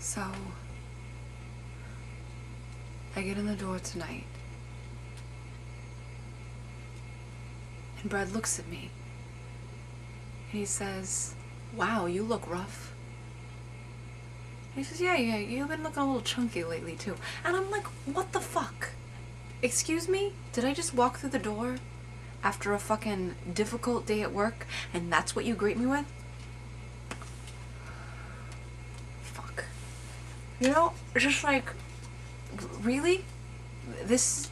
So, I get in the door tonight, and Brad looks at me, and he says, "Wow, you look rough." And he says, yeah, you've been looking a little chunky lately too. And I'm like, what the fuck? Excuse me? Did I just walk through the door after a fucking difficult day at work, and that's what you greet me with? Fuck. You know, just like, really? This...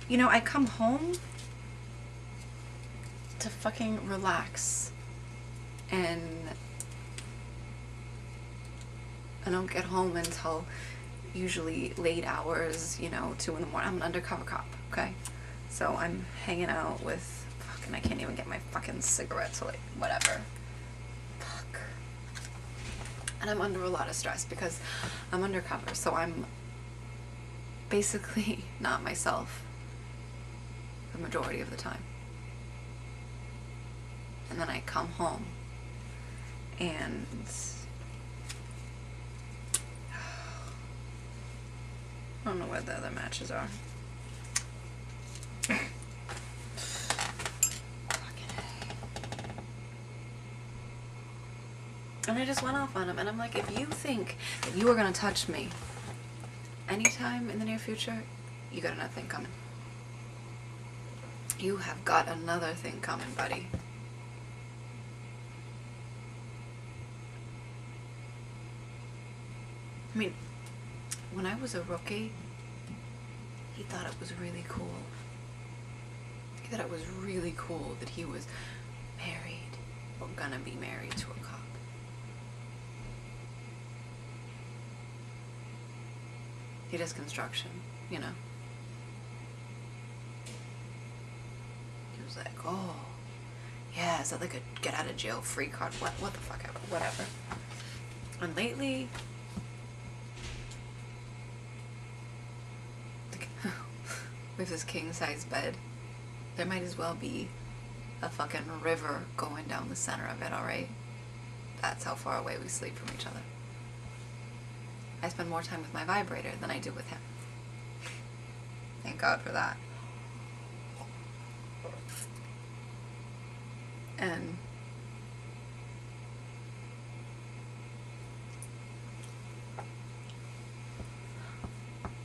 You know, I come home to fucking relax, and I don't get home until usually late hours, you know, 2 in the morning. I'm an undercover cop, okay? So I'm hanging out with fucking, I can't even get my fucking cigarettes, or like, whatever. Fuck. And I'm under a lot of stress because I'm undercover, so I'm basically not myself the majority of the time. And then I come home and I don't know where the other matches are. And I just went off on him, and I'm like, if you think that you are gonna touch me anytime in the near future, you got another thing coming. You have got another thing coming, buddy. I mean, when I was a rookie, he thought it was really cool. He thought it was really cool that he was married, or gonna be married to a cop. He does construction, you know. He was like, oh, yeah, is that like a get out of jail free card? What the fuck ever, whatever. And lately, with this king-size bed, there might as well be a fucking river going down the center of it, alright? That's how far away we sleep from each other. I spend more time with my vibrator than I do with him. Thank God for that. And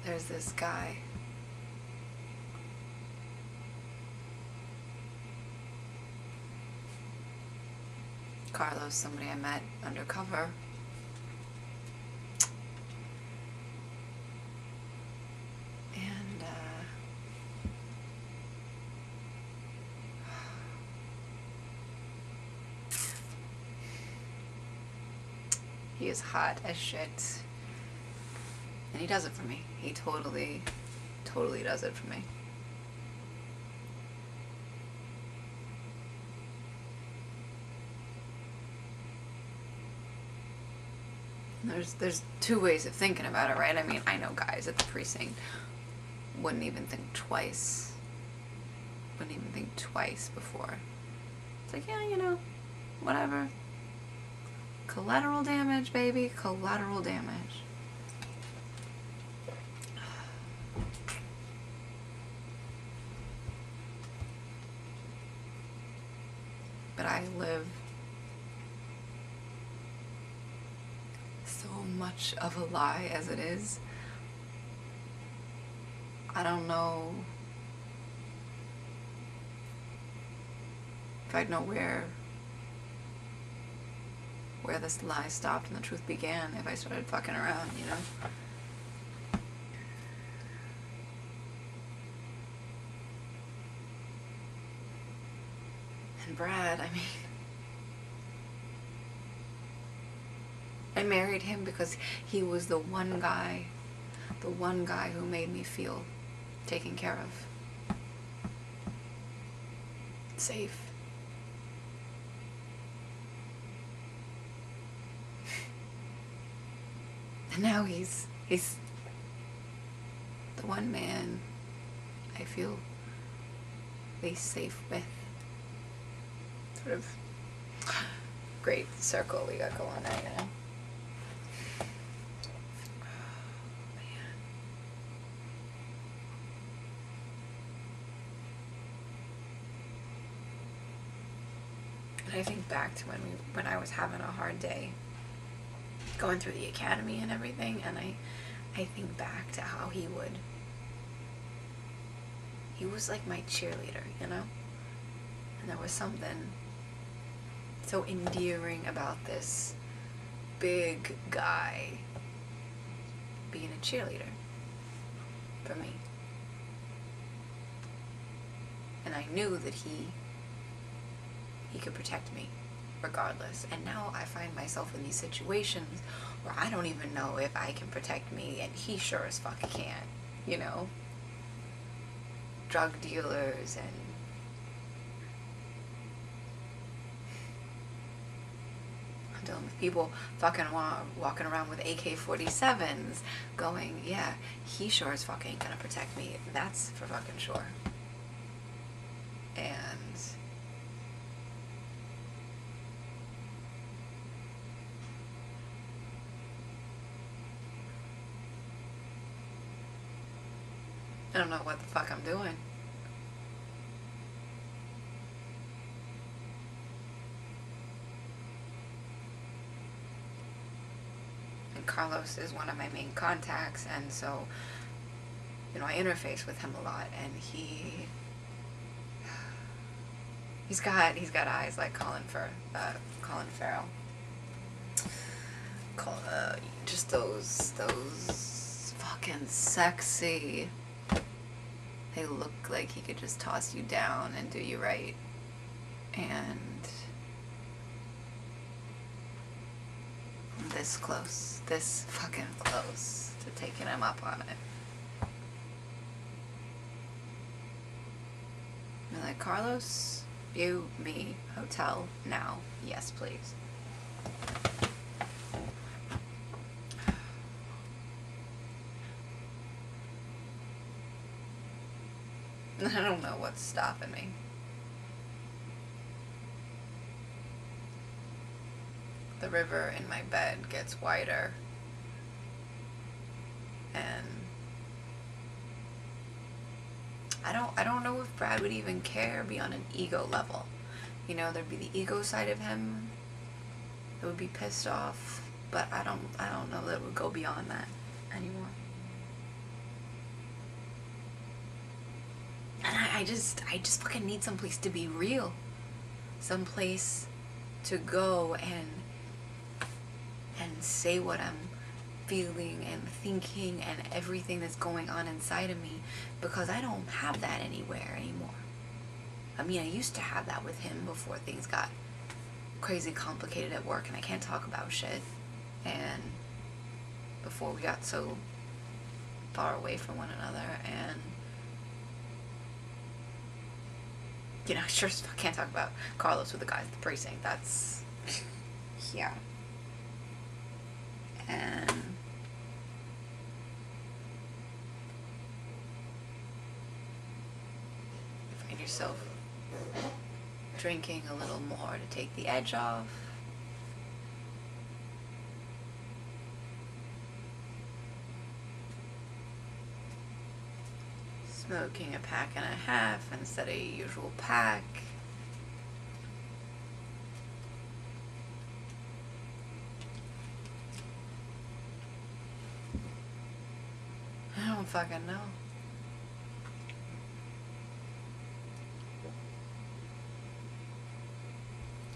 there's this guy. Carlos, somebody I met undercover. And, he is hot as shit. And he does it for me. He totally does it for me. There's two ways of thinking about it, right? I mean, I know guys at the precinct wouldn't even think twice. Wouldn't even think twice before. It's like, yeah, you know, whatever. Collateral damage, baby. Collateral damage. But I live so much of a lie as it is. I don't know if I'd know where this lie stopped and the truth began if I started fucking around, you know? And Brad, I mean, I married him because he was the one guy who made me feel taken care of. Safe. And now he's the one man I feel least safe with. Sort of great circle we got going there, you know? And I think back to when I was having a hard day going through the academy and everything, and I think back to how he was like my cheerleader, you know? And there was something so endearing about this big guy being a cheerleader for me. And I knew that he could protect me regardless. And now I find myself in these situations where I don't even know if I can protect me, and he sure as fuck can't, you know? Drug dealers and I'm dealing with people fucking walking around with AK-47s going, yeah, he sure as fuck ain't gonna protect me. That's for fucking sure. And I don't know what the fuck I'm doing. And Carlos is one of my main contacts, and so, you know, I interface with him a lot, and he's got eyes like Colin Farrell. Just those fucking sexy. They look like he could just toss you down and do you right. And I'm this fucking close to taking him up on it. You're like, Carlos, you, me, hotel, now. Yes, please. I don't know what's stopping me. The river in my bed gets wider, and I don't know if Brad would even care beyond an ego level. You know, there'd be the ego side of him that would be pissed off, but I don't know that it would go beyond that anymore. And I just fucking need someplace to be real. Someplace to go and say what I'm feeling and thinking and everything that's going on inside of me, because I don't have that anywhere anymore. I mean, I used to have that with him before things got crazy complicated at work and I can't talk about shit, and before we got so far away from one another, and you know, sure as fuck can't talk about Carlos with the guys at the precinct. That's, yeah. And you find yourself drinking a little more to take the edge off. Smoking a pack and a half instead of your usual pack. I don't fucking know.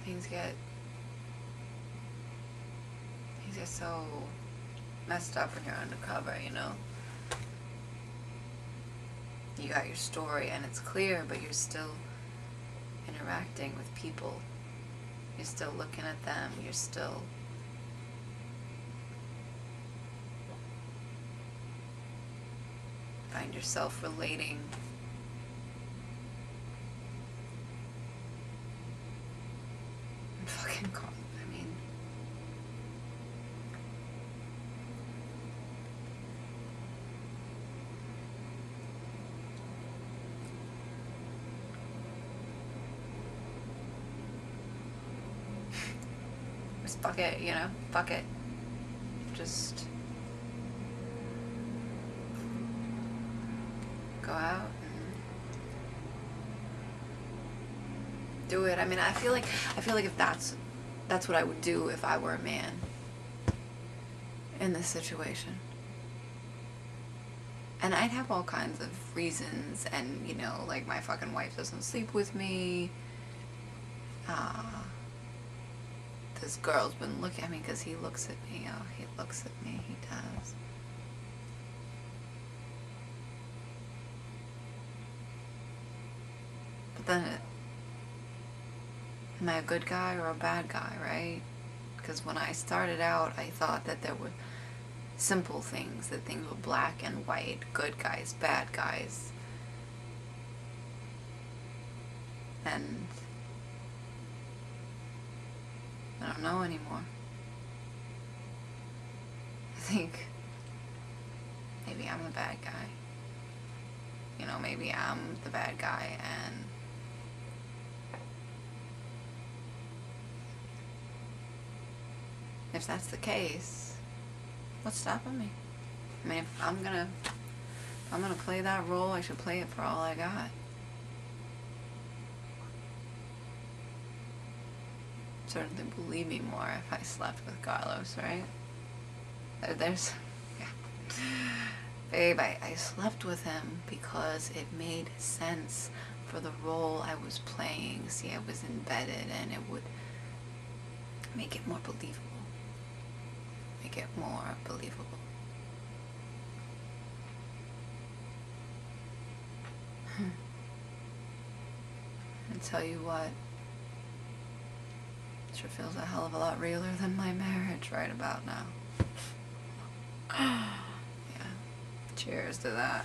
Things get so messed up when you're undercover, you know? You got your story and it's clear, but you're still interacting with people. You're still looking at them. You're still find yourself relating. And fucking call. I mean, Just fuck it, you know? Fuck it. Just go out and do it. I mean, I feel like if that's what I would do if I were a man in this situation. And I'd have all kinds of reasons, and, you know, like, my fucking wife doesn't sleep with me. This girl's been looking at me because he looks at me. Oh, he looks at me. He does. But then, am I a good guy or a bad guy, right? Because when I started out, I thought that there were simple things, that things were black and white, good guys, bad guys. And I don't know anymore. I think maybe I'm the bad guy. You know, maybe I'm the bad guy, and if that's the case, what's stopping me? I mean, if I'm gonna play that role, I should play it for all I got. Certainly believe me more if I slept with Carlos, right? There's, yeah. Babe, I slept with him because it made sense for the role I was playing. See, I was embedded, and it would make it more believable. Make it more believable. And tell you what, sure feels a hell of a lot realer than my marriage right about now. Yeah. Cheers to that.